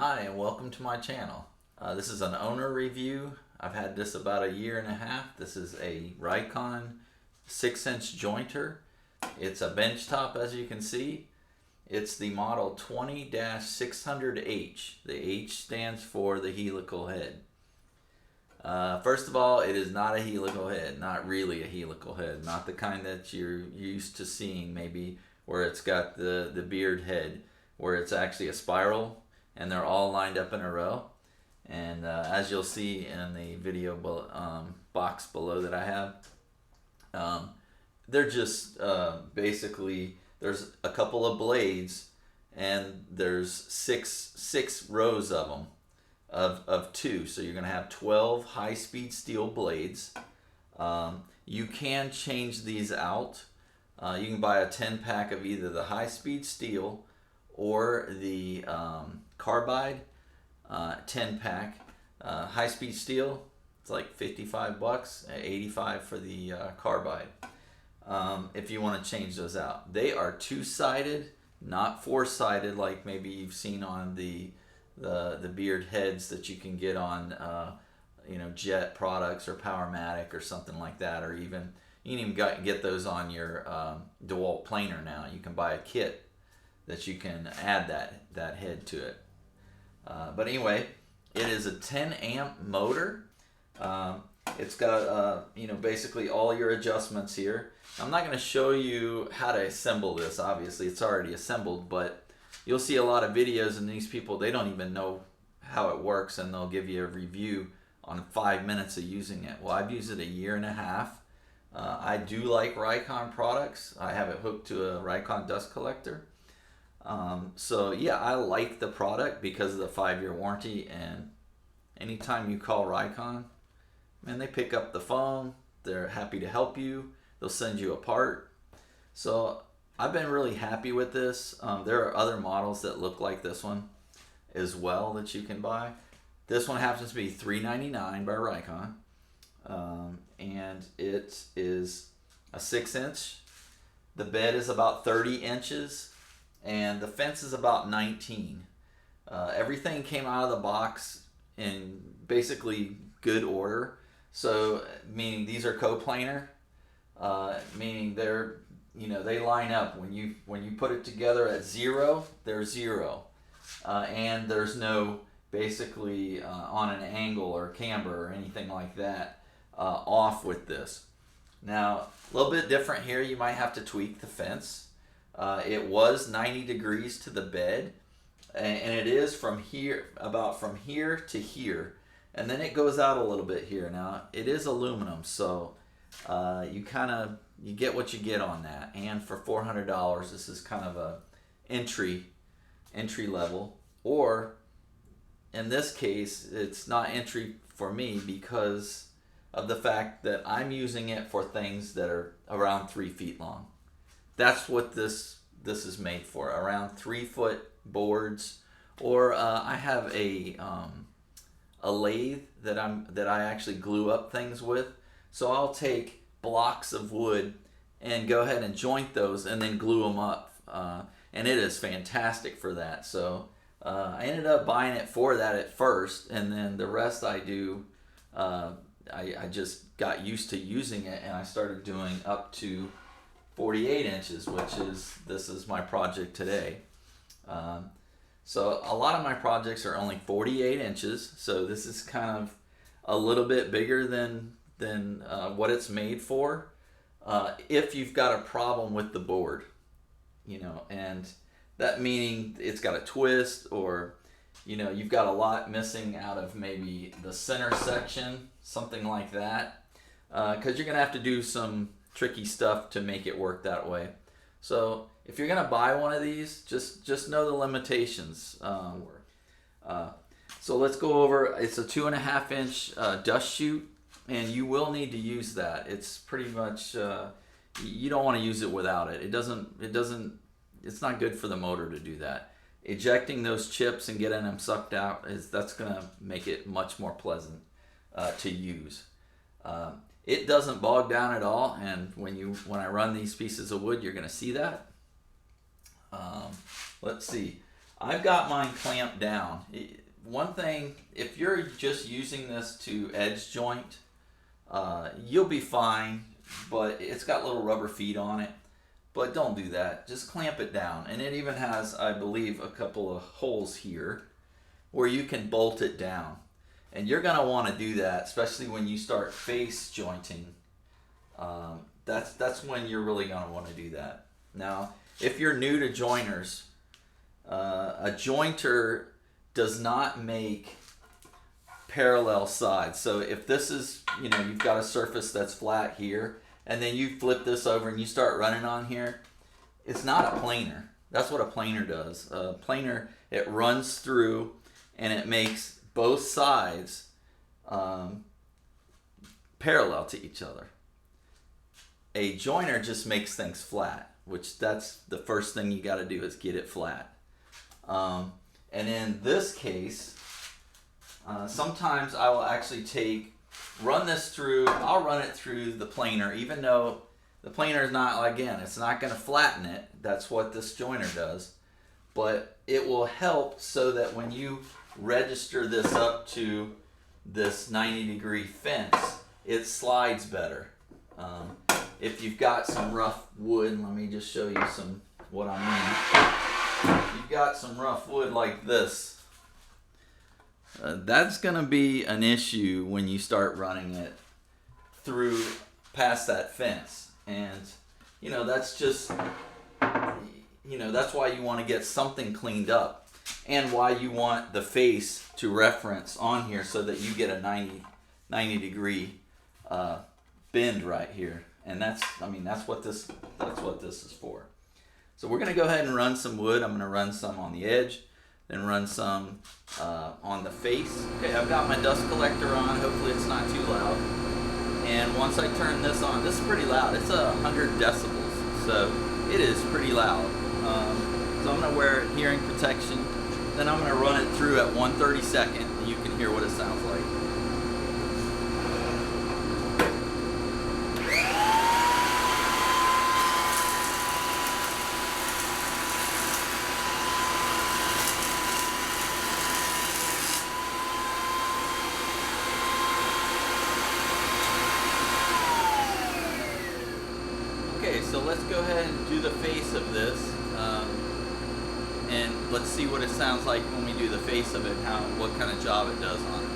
Hi and welcome to my channel. This is an owner review. I've had this about a year and a half. This is a Rikon 6-inch jointer. It's a benchtop, as you can see. It's the model 20-600H. The H stands for the helical head. First of all, it is not a helical head, not really a helical head, not the kind that you're used to seeing maybe where it's got the beard head, where it's actually a spiral and they're all lined up in a row. And as you'll see in the video box below that I have, they're just basically, there's a couple of blades and there's six rows of them of two, so you're going to have 12 high-speed steel blades. You can change these out. You can buy a 10-pack of either the high-speed steel or the carbide 10-pack. High-speed steel, it's like 55 bucks, 85 for the carbide. If you want to change those out, they are two-sided, not four-sided like maybe you've seen on the beard heads that you can get on Jet products or Powermatic or something like that, or even you can even get those on your DeWalt planer now. You can buy a kit that you can add that head to it. But anyway, it is a 10 amp motor. It's got basically all your adjustments here. I'm not going to show you how to assemble this. Obviously it's already assembled, but you'll see a lot of videos, and these people, they don't even know how it works, and they'll give you a review on 5 minutes of using it. Well, I've used it a year and a half. I do like Rikon products. I have it hooked to a Rikon dust collector. So yeah, I like the product because of the 5-year warranty, and anytime you call Rikon, man, they pick up the phone. They're happy to help you. They'll send you a part. So I've been really happy with this. There are other models that look like this one as well that you can buy. This one happens to be $3.99 by Rikon, and it is a 6-inch. The bed is about 30 inches, and the fence is about 19. Everything came out of the box in basically good order. So meaning these are coplanar, meaning they line up. When you put it together at 0, they're 0, and there's no basically on an angle or camber or anything like that off with this. Now a little bit different here. You might have to tweak the fence. It was 90 degrees to the bed, and it is from here to here, and then it goes out a little bit here. Now it is aluminum, so you get what you get on that. And for $400, this is kind of a entry level, or in this case it's not entry for me because of the fact that I'm using it for things that are around 3 feet long. That's what this is made for, around 3-foot boards. Or I have a lathe that I actually glue up things with. So I'll take blocks of wood and go ahead and joint those and then glue them up. And it is fantastic for that. So I ended up buying it for that at first, and then the rest I do, I just got used to using it, and I started doing up to 48 inches, this is my project today. So a lot of my projects are only 48 inches, so this is kind of a little bit bigger than what it's made for. If you've got a problem with the board, and that meaning it's got a twist, or you've got a lot missing out of maybe the center section, something like that, because you're gonna have to do some tricky stuff to make it work that way. So if you're gonna buy one of these, just know the limitations. So let's go over. It's a 2.5-inch dust chute, and you will need to use that. It's pretty much you don't want to use it without it. It's not good for the motor to do that. Ejecting those chips and getting them sucked out that's gonna make it much more pleasant to use. It doesn't bog down at all, and when I run these pieces of wood, you're going to see that. Let's see. I've got mine clamped down. One thing, if you're just using this to edge joint, you'll be fine, but it's got little rubber feet on it. But don't do that. Just clamp it down. And it even has, I believe, a couple of holes here where you can bolt it down. And you're going to want to do that, especially when you start face jointing. That's when you're really going to want to do that. Now, if you're new to jointers, a jointer does not make parallel sides. So if this is, you've got a surface that's flat here, and then you flip this over and you start running on here, it's not a planer. That's what a planer does. A planer, it runs through and it makes both sides parallel to each other. A joiner just makes things flat, which that's the first thing you got to do is get it flat. And in this case, sometimes I will actually run this through, I'll run it through the planer, even though the planer is not, again, it's not going to flatten it. That's what this joiner does. But it will help so that when you register this up to this 90-degree fence, it slides better. If you've got some rough wood, let me just show you what I mean. If you've got some rough wood like this, that's going to be an issue when you start running it through past that fence. And, that's just, that's why you want to get something cleaned up and why you want the face to reference on here so that you get a 90 degree bend right here. And that's what this is for. So we're going to go ahead and run some wood. I'm going to run some on the edge, then run some on the face. Okay, I've got my dust collector on. Hopefully it's not too loud. And once I turn this on, this is pretty loud. It's 100 decibels, so it is pretty loud. So I'm going to wear hearing protection. Then I'm going to run it through at 1/32, and you can hear what it sounds like. Okay, so let's go ahead and do the face of this, and let's see what it sounds like when we do the face of it, what kind of job it does on it.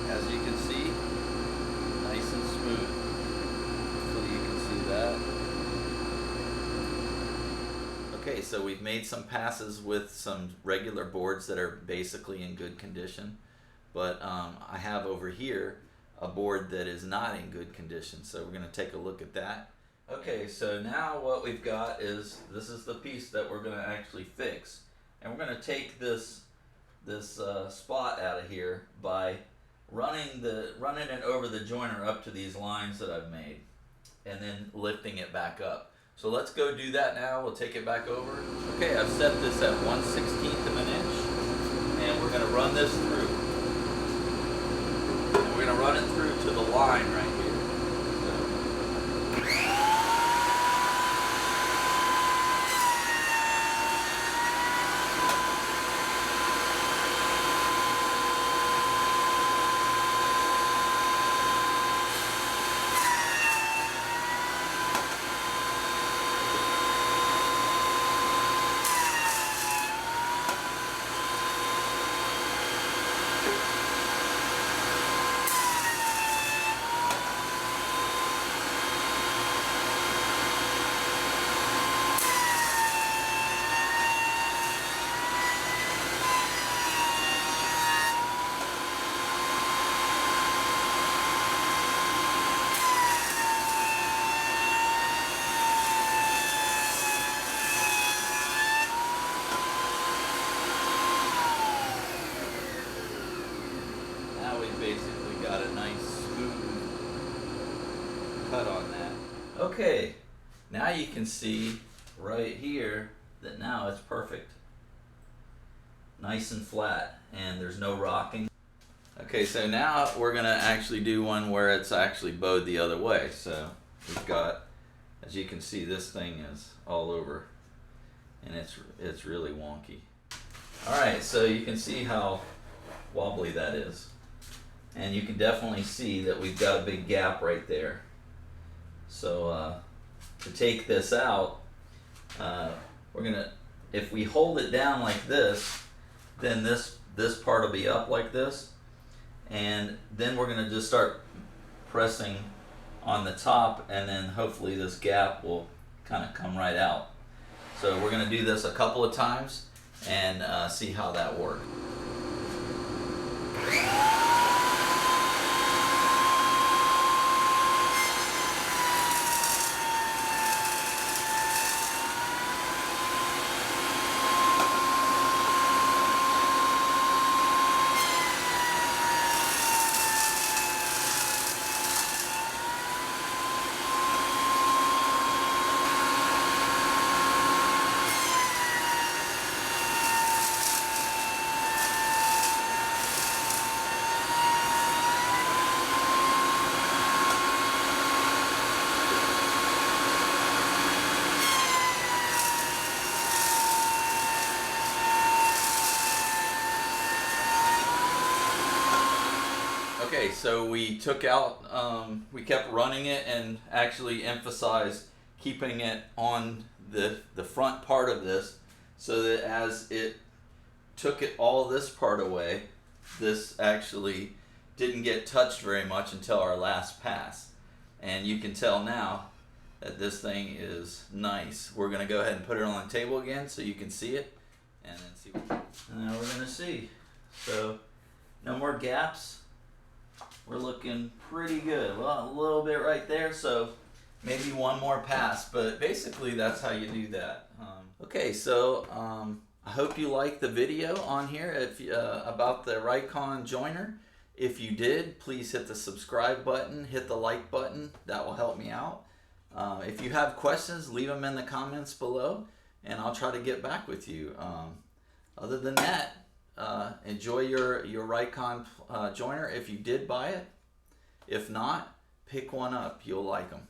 As you can see, nice and smooth. Hopefully you can see that. Okay, so we've made some passes with some regular boards that are basically in good condition, but I have over here a board that is not in good condition, so we're going to take a look at that. Okay, so now what we've got is, this is the piece that we're going to actually fix, and we're going to take this spot out of here by running it over the joiner up to these lines that I've made, and then lifting it back up. So let's go do that now. We'll take it back over. Okay, I've set this at 1/16 of an inch, and we're going to run this through. And we're going to run it through to the line right here. cut on that. Okay, now you can see right here that now it's perfect. Nice and flat, and there's no rocking. Okay, so now we're gonna actually do one where it's actually bowed the other way. So we've got, as you can see, this thing is all over, and it's really wonky. All right, so you can see how wobbly that is, and you can definitely see that we've got a big gap right there. So to take this out, we're gonna, if we hold it down like this, then this part will be up like this, and then we're gonna just start pressing on the top, and then hopefully this gap will kind of come right out. So we're gonna do this a couple of times and see how that works. Okay, so we took out, we kept running it and actually emphasized keeping it on the front part of this, so that as it took it all this part away, this actually didn't get touched very much until our last pass. And you can tell now that this thing is nice. We're gonna go ahead and put it on the table again so you can see it, and then see. And now we're gonna see. So no more gaps. We're looking pretty good. Well, a little bit right there, so maybe one more pass, but basically that's how you do that. Okay, so I hope you liked the video on here about the Rikon joiner. If you did, please hit the subscribe button, hit the like button. That will help me out. If you have questions, leave them in the comments below, and I'll try to get back with you. Other than that, enjoy your Rikon joiner if you did buy it. If not, pick one up. You'll like them.